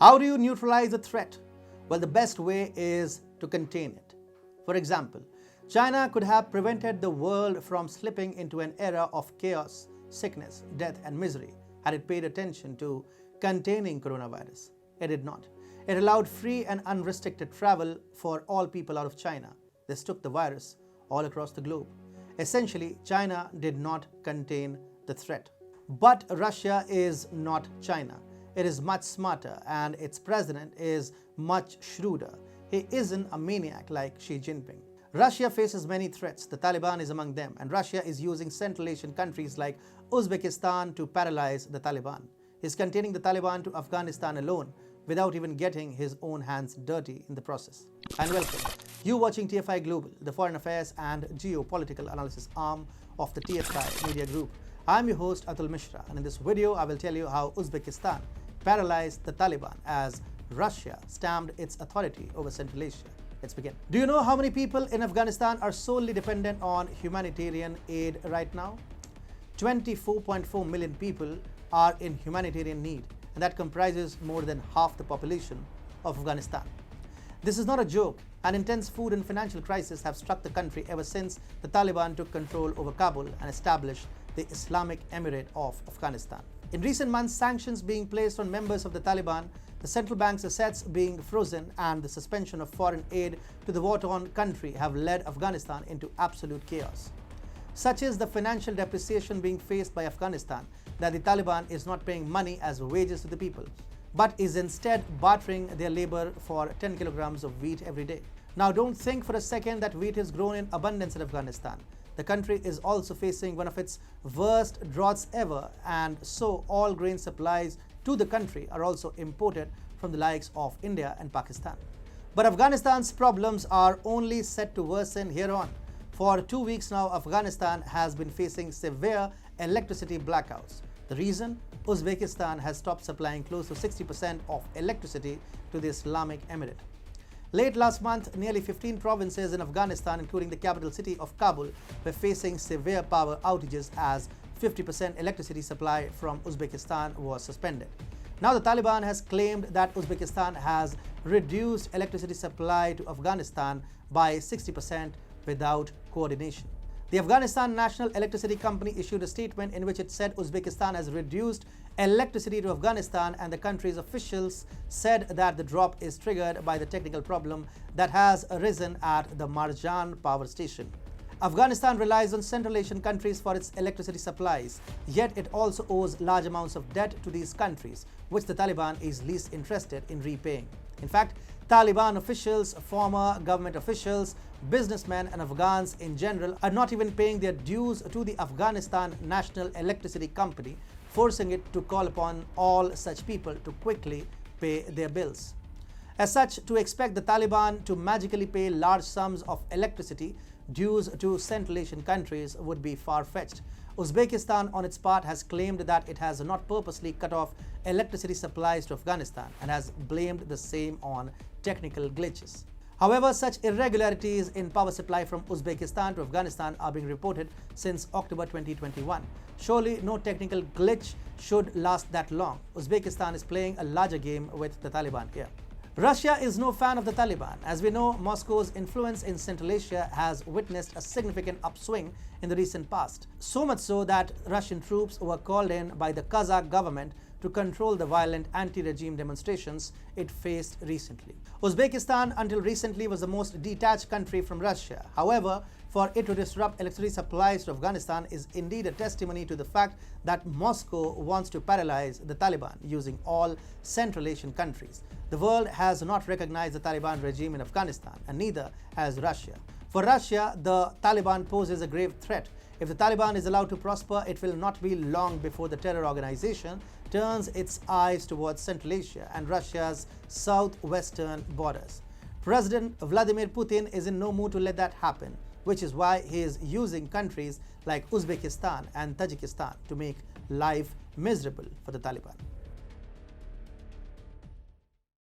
How do you neutralize a threat? Well, the best way is to contain it. For example, China could have prevented the world from slipping into an era of chaos, sickness, death, and misery had it paid attention to containing coronavirus. It did not. It allowed free and unrestricted travel for all people out of China. This took the virus all across the globe. Essentially, China did not contain the threat. But Russia is not China. It is much smarter, and its president is much shrewder. He isn't a maniac like Xi Jinping. Russia faces many threats. The Taliban is among them, and Russia is using Central Asian countries like Uzbekistan to paralyze the Taliban. He's containing the Taliban to Afghanistan alone without even getting his own hands dirty in the process. And welcome. You watching TFI Global, the foreign affairs and geopolitical analysis arm of the TFI Media Group. I'm your host Atul Mishra, and in this video I will tell you how Uzbekistan paralyzed the Taliban as Russia stamped its authority over Central Asia. Let's begin. Do you know how many people in Afghanistan are solely dependent on humanitarian aid right now? 24.4 million people are in humanitarian need, and that comprises more than half the population of Afghanistan. This is not a joke. An intense food and financial crisis have struck the country ever since the Taliban took control over Kabul and established the Islamic Emirate of Afghanistan. In recent months, sanctions being placed on members of the Taliban, the central bank's assets being frozen, and the suspension of foreign aid to the war-torn country have led Afghanistan into absolute chaos. Such is the financial depreciation being faced by Afghanistan that the Taliban is not paying money as wages to the people, but is instead bartering their labor for 10 kilograms of wheat every day. Now, don't think for a second that wheat is grown in abundance in Afghanistan. The country is also facing one of its worst droughts ever, and so all grain supplies to the country are also imported from the likes of India and Pakistan. But Afghanistan's problems are only set to worsen here on. For 2 weeks now, Afghanistan has been facing severe electricity blackouts. The reason? Uzbekistan has stopped supplying close to 60% of electricity to the Islamic Emirate. Late last month, nearly 15 provinces in Afghanistan, including the capital city of Kabul, were facing severe power outages as 50% electricity supply from Uzbekistan was suspended. Now the Taliban has claimed that Uzbekistan has reduced electricity supply to Afghanistan by 60% without coordination. The Afghanistan National Electricity Company issued a statement in which it said Uzbekistan has reduced electricity to Afghanistan, and the country's officials said that the drop is triggered by the technical problem that has arisen at the Marjan power station. Afghanistan relies on Central Asian countries for its electricity supplies, yet it also owes large amounts of debt to these countries, which the Taliban is least interested in repaying. In fact, Taliban officials, former government officials, businessmen, and Afghans in general are not even paying their dues to the Afghanistan National Electricity Company, forcing it to call upon all such people to quickly pay their bills. As such, to expect the Taliban to magically pay large sums of electricity dues to Central Asian countries would be far-fetched. Uzbekistan, on its part, has claimed that it has not purposely cut off electricity supplies to Afghanistan and has blamed the same on technical glitches. However, such irregularities in power supply from Uzbekistan to Afghanistan are being reported since October 2021. Surely no technical glitch should last that long. Uzbekistan is playing a larger game with the Taliban here. Russia is no fan of the Taliban. As we know, Moscow's influence in Central Asia has witnessed a significant upswing in the recent past. So much so that Russian troops were called in by the Kazakh government to control the violent anti-regime demonstrations it faced recently. Uzbekistan, until recently, was the most detached country from Russia. However, for it to disrupt electricity supplies to Afghanistan is indeed a testimony to the fact that Moscow wants to paralyze the Taliban using all Central Asian countries. The world has not recognized the Taliban regime in Afghanistan, and neither has Russia. For Russia, the Taliban poses a grave threat. If the Taliban is allowed to prosper, it will not be long before the terror organization turns its eyes towards Central Asia and Russia's southwestern borders. President Vladimir Putin is in no mood to let that happen, which is why he is using countries like Uzbekistan and Tajikistan to make life miserable for the Taliban.